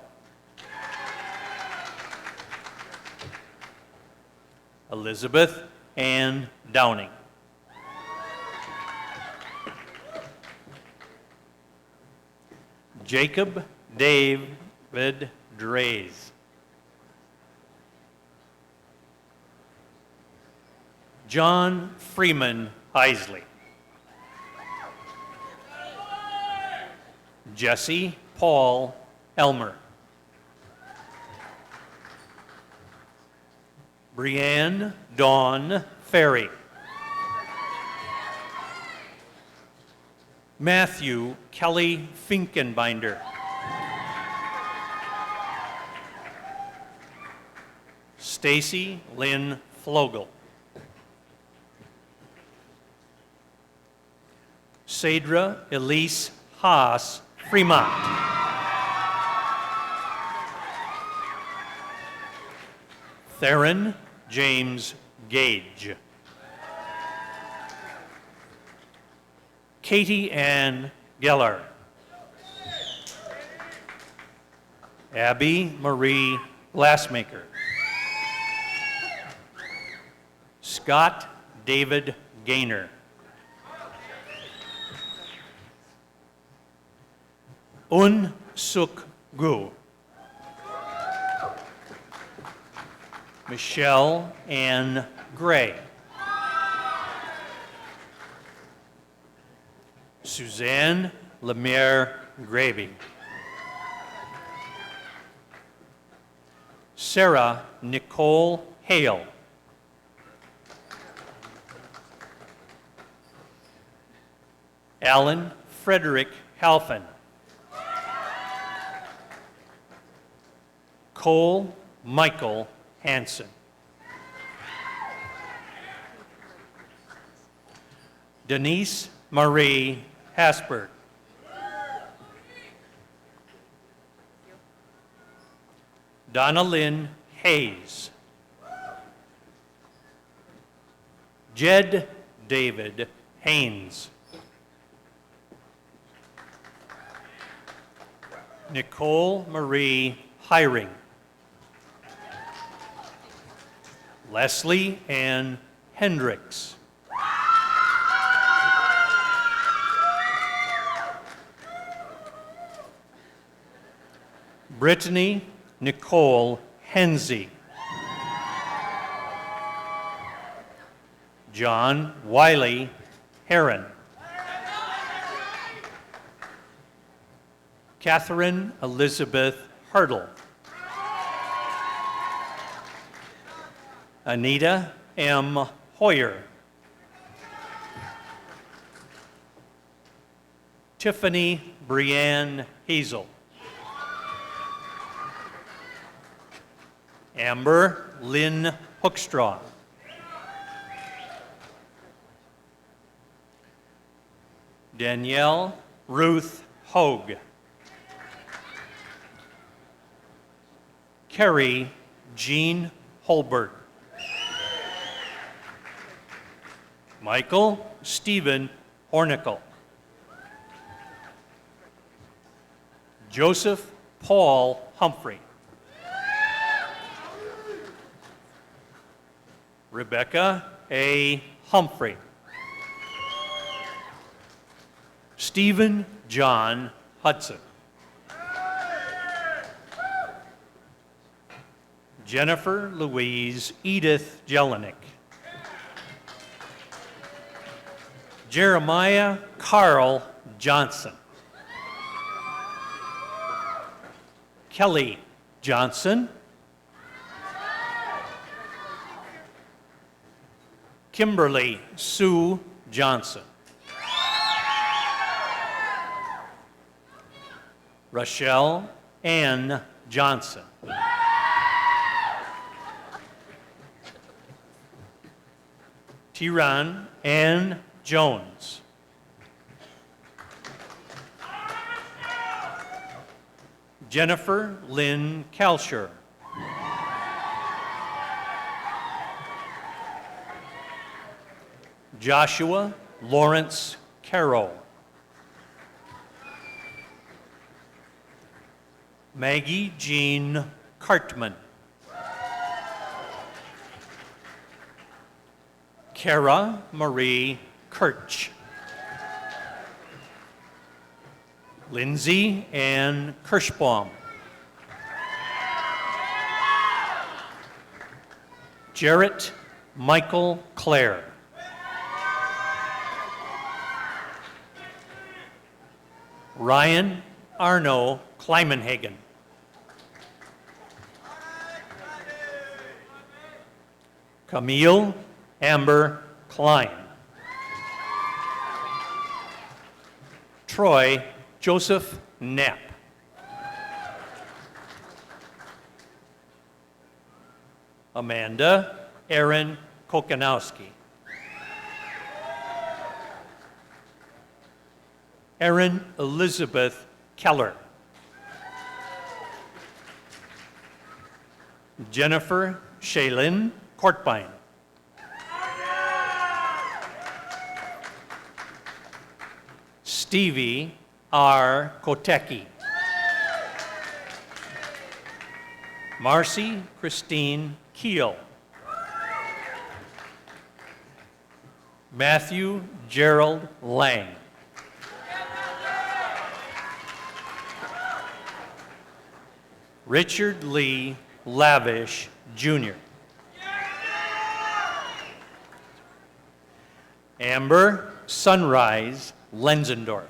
Elizabeth Ann Downing. Jacob David Drays. John Freeman Isley. Jesse Paul Elmer. Brianne Dawn Ferry. Matthew Kelly Finkenbinder. Stacy Lynn Flogel. Sadra Elise Haas Fremont. Theron James Gage. Katie Ann Geller. Abby Marie Glassmaker. Scott David Gaynor. Un Suk Gu. Michelle Ann Gray. Suzanne Lemire Gravy. Sarah Nicole Hale. Alan Frederick Halfin. Cole Michael Hansen. Denise Marie Hasberg. Donna Lynn Hayes. Jed David Haynes. Nicole Marie Hiring. Leslie Ann Hendricks. Brittany Nicole Hensey. John Wiley Heron. Catherine Elizabeth Hurdle. Anita M. Hoyer. Tiffany Brianne Hazel. Amber Lynn Hookstraw. Danielle Ruth Hogue. Carrie Jean Holbert. Michael Stephen Hornicle. Joseph Paul Humphrey. Rebecca A. Humphrey. Stephen John Hudson. Jennifer Louise Edith Jelinek. Jeremiah Carl Johnson. Kelly Johnson. Kimberly Sue Johnson. Rochelle Ann Johnson. Tiran Ann Jones. Jennifer Lynn Kalsher. Joshua Lawrence Carroll. Maggie Jean Cartman. Kara Marie Kirch. Lindsay Ann Kirschbaum. Jarrett Michael Clare. Ryan Arno Kleimenhagen. Camille Amber Klein. Troy Joseph Knapp. Amanda Erin Kokanowski. Erin Elizabeth Keller. Jennifer Shaylin Courtbine. Stevie R. Kotecki. Marcy Christine Keel. Matthew Gerald Lang. Richard Lee Lavish, Jr. Amber Sunrise Lenzendorf.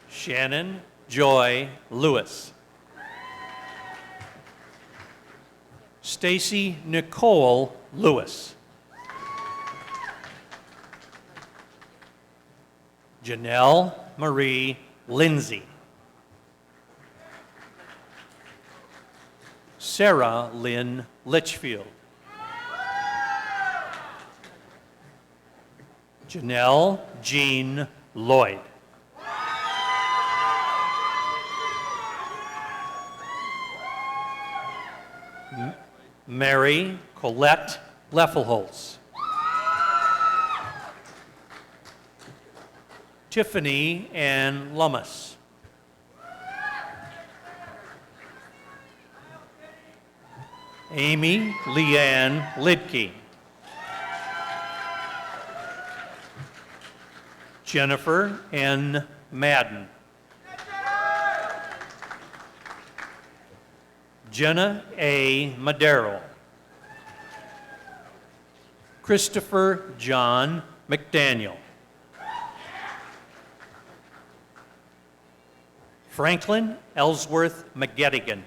Shannon Joy Lewis. Stacy Nicole Lewis. Janelle Marie Lindsay. Sarah Lynn Litchfield. Janelle Jean Lloyd. Mary Colette Leffelholtz. Tiffany Ann Lummis. Amy Leanne Lidke. Jennifer N. Madden. Jenna A. Madero. Christopher John McDaniel. Franklin Ellsworth McGettigan.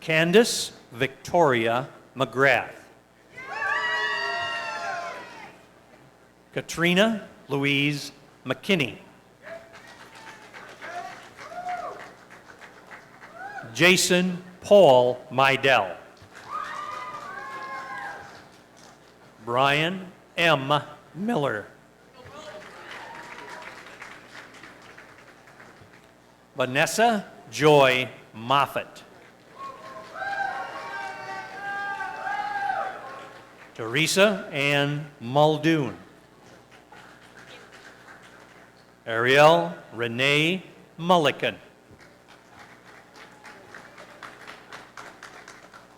Candace Victoria McGrath. Katrina Louise McKinney. Jason Paul Mydell. Brian M. Miller. Vanessa Joy Moffett. Teresa Ann Muldoon. Ariel Renee Mulliken.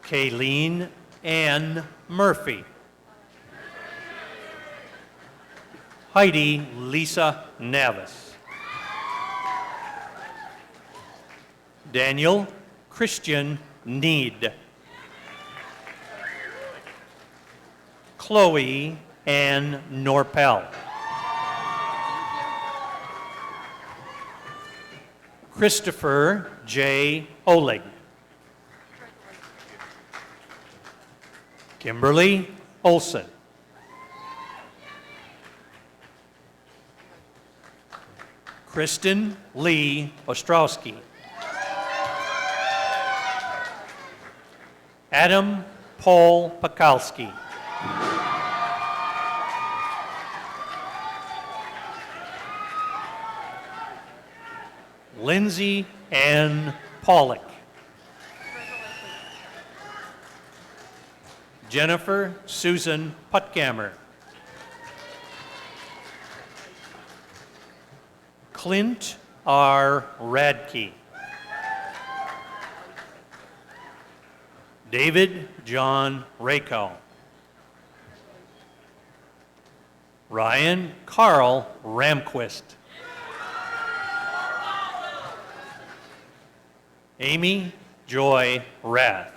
Kayleen Ann Murphy. Heidi Lisa Navis. Daniel Christian Need. Chloe Ann Norpel. Christopher J. Oleg. Kimberly Olson. Kristen Lee Ostrowski. Adam Paul Pakalski. Lindsay Ann Pollock. Jennifer Susan Putkammer. Clint R. Radke. David John Rayco. Ryan Carl Ramquist. Amy Joy Rath.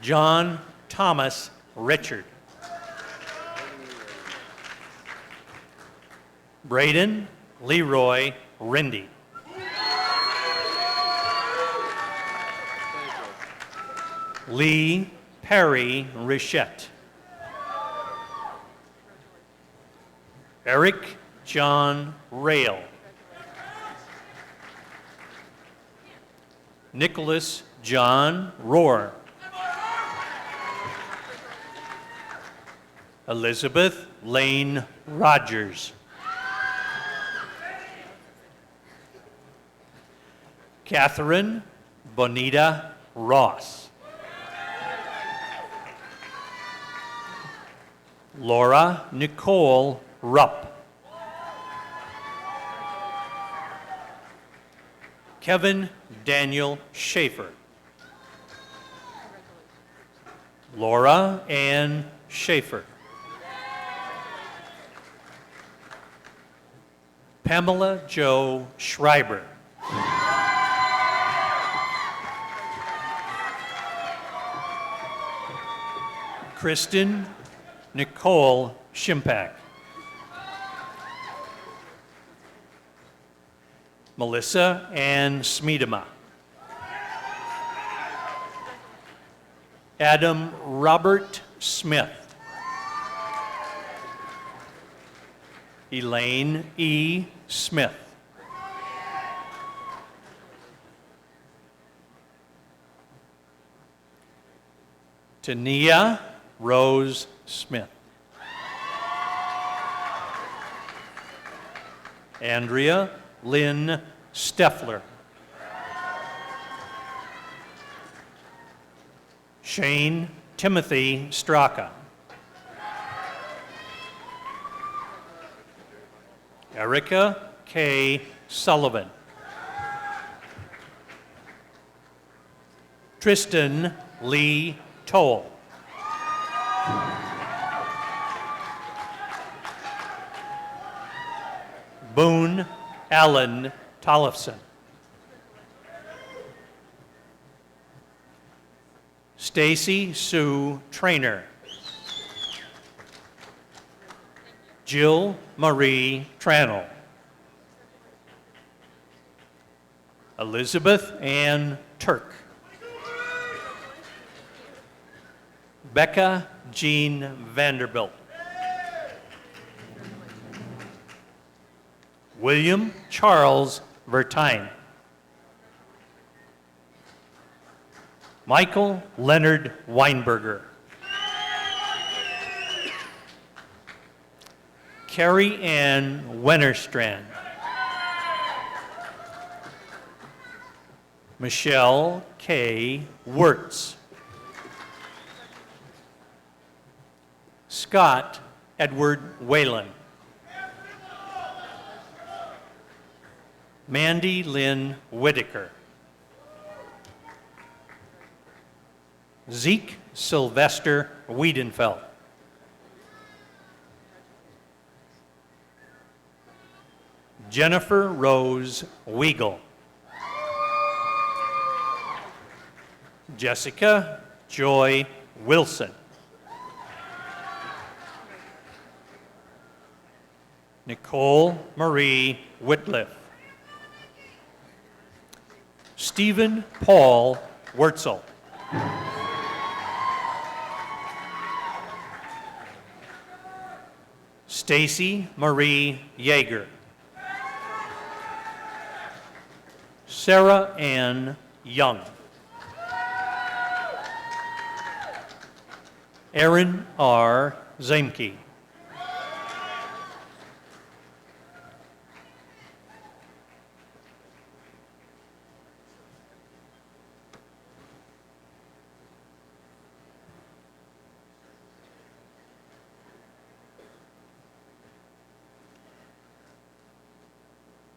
John Thomas Richard. Braden Leroy Rindy. Lee Perry Richette. Eric John Rail. Nicholas John Rohr. Elizabeth Lane Rogers. Catherine Bonita Ross. Laura Nicole Rupp. Kevin Daniel Schaefer. Laura Ann Schaefer. Pamela Jo Schreiber. Kristen Nicole Shimpak. Melissa Ann Smeedema. Adam Robert Smith. Elaine E. Smith. Tania Rose Smith. Andrea Lynn Steffler. Shane Timothy Straka. Erica K. Sullivan. Tristan Lee Toll. Boone Allen Tollefson. Stacy Sue Trainer. Jill Marie Tranel. Elizabeth Ann Turk. Becca Jean Vanderbilt. William Charles Vertine. Michael Leonard Weinberger. Carrie Ann Wennerstrand. Michelle K. Wirtz. Scott Edward Whalen. Mandy Lynn Whitaker. Zeke Sylvester Wiedenfeld. Jennifer Rose Weigel. Jessica Joy Wilson. Nicole Marie Whitliff. Stephen Paul Wurtzel. Stacy Marie Yeager. Sarah Ann Young. Aaron R. Zemke.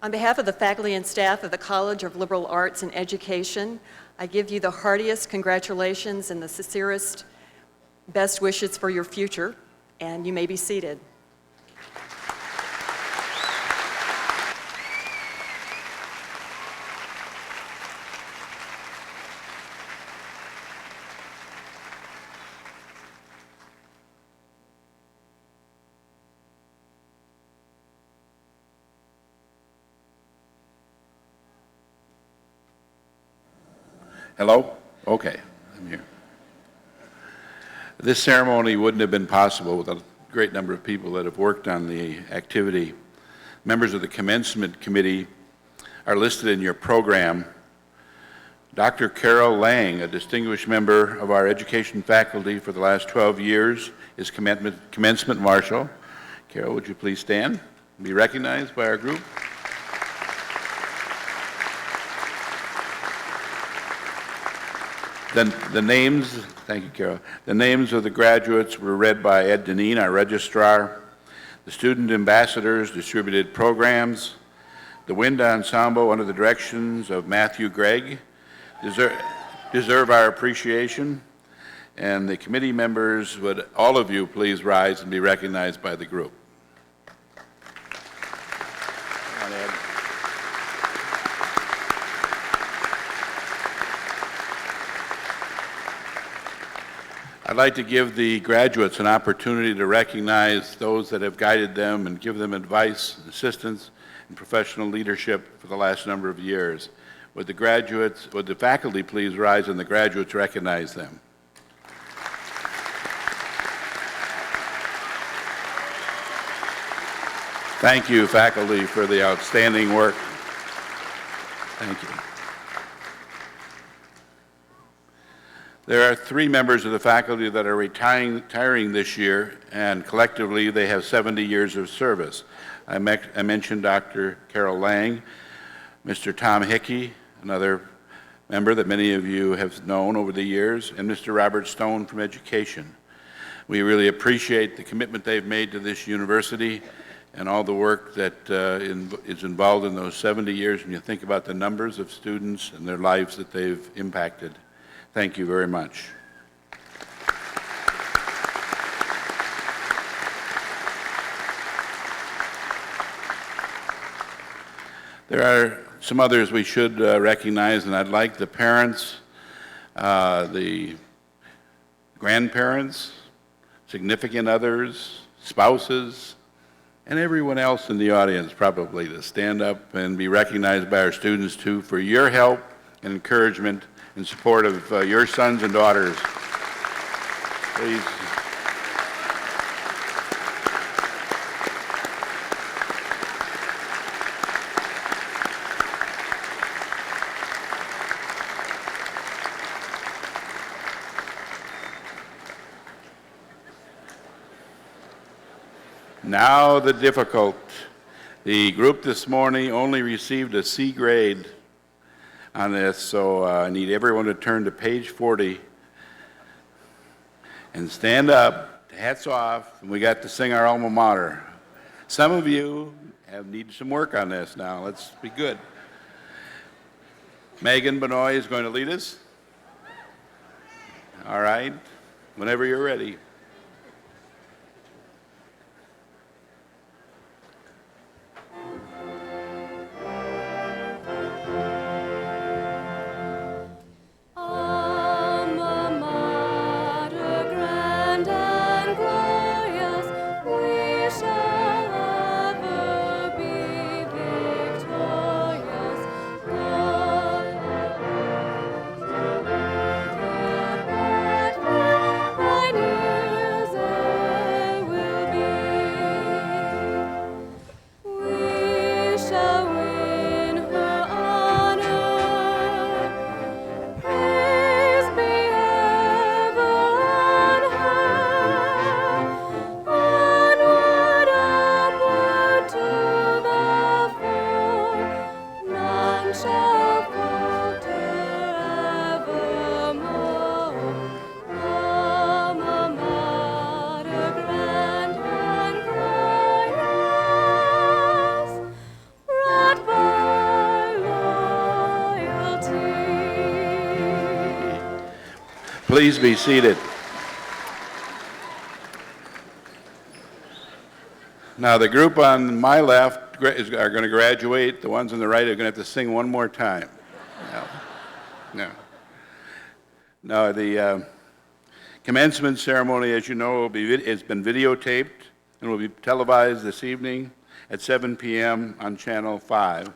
On behalf of the faculty and staff of the College of Liberal Arts and Education, I give you the heartiest congratulations and the sincerest best wishes for your future, and you may be seated. Hello? Okay, I'm here. This ceremony wouldn't have been possible without a great number of people that have worked on the activity. Members of the commencement committee are listed in your program. Dr. Carol Lang, a distinguished member of our education faculty for the last 12 years, is commencement marshal. Carol, would you please stand and be recognized by our group? Then the names, thank you, Carol. The names of the graduates were read by Ed Deneen, our registrar. The student ambassadors distributed programs. The wind ensemble, under the directions of Matthew Gregg, deserve our appreciation. And the committee members, would all of you please rise and be recognized by the group. Come on, Ed. I'd like to give the graduates an opportunity to recognize those that have guided them and give them advice, assistance, and professional leadership for the last number of years. Would the faculty please rise and the graduates recognize them? Thank you, faculty, for the outstanding work. Thank you. There are 3 members of the faculty that are retiring this year, and collectively they have 70 years of service. I mentioned Dr. Carol Lang, Mr. Tom Hickey, another member that many of you have known over the years, and Mr. Robert Stone from Education. We really appreciate the commitment they've made to this university and all the work that is involved in those 70 years when you think about the numbers of students and their lives that they've impacted. Thank you very much. There are some others we should recognize, and I'd like the parents, the grandparents, significant others, spouses, and everyone else in the audience probably to stand up and be recognized by our students too for your help and encouragement and support of your sons and daughters. Please. Now the difficult. The group this morning only received a C grade on this, so I need everyone to turn to page 40 and stand up, hats off, and we got to sing our alma mater. Some of you have needed some work on this now. Let's be good. Megan Benoit is going to lead us. All right, whenever you're ready. Please be seated. Now, the group on my left are going to graduate. The ones on the right are going to have to sing one more time. No. No, the commencement ceremony, as you know, has been videotaped and will be televised this evening at 7 p.m. on Channel 5.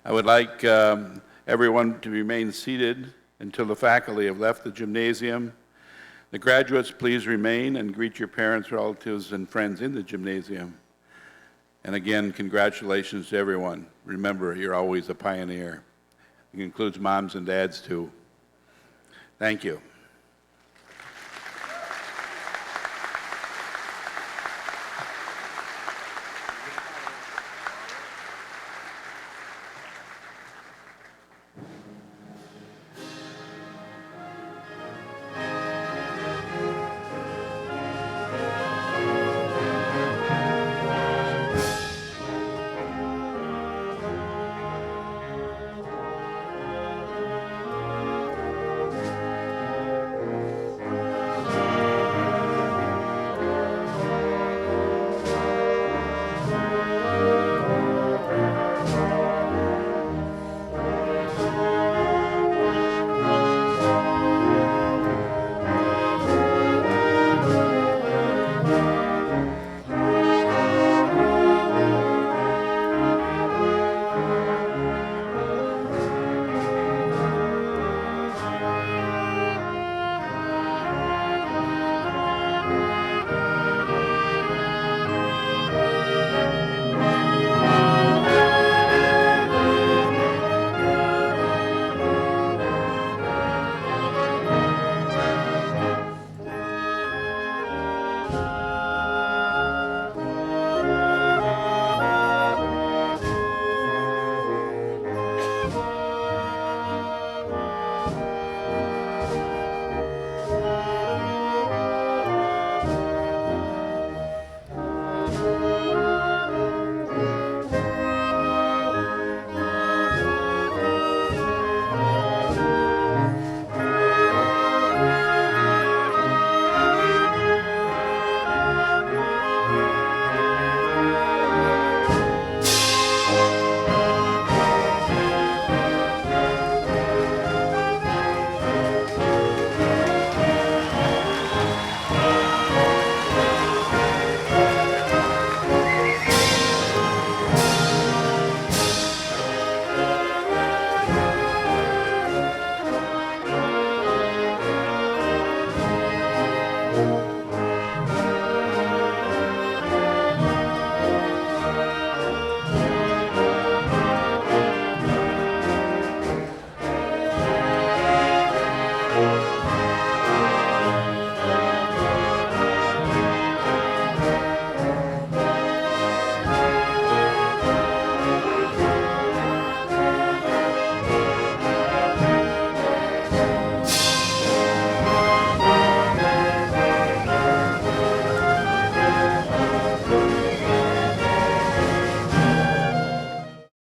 I would like everyone to remain seated until the faculty have left the gymnasium. The graduates, please remain and greet your parents, relatives, and friends in the gymnasium. And again, congratulations to everyone. Remember, you're always a pioneer. It includes moms and dads, too. Thank you.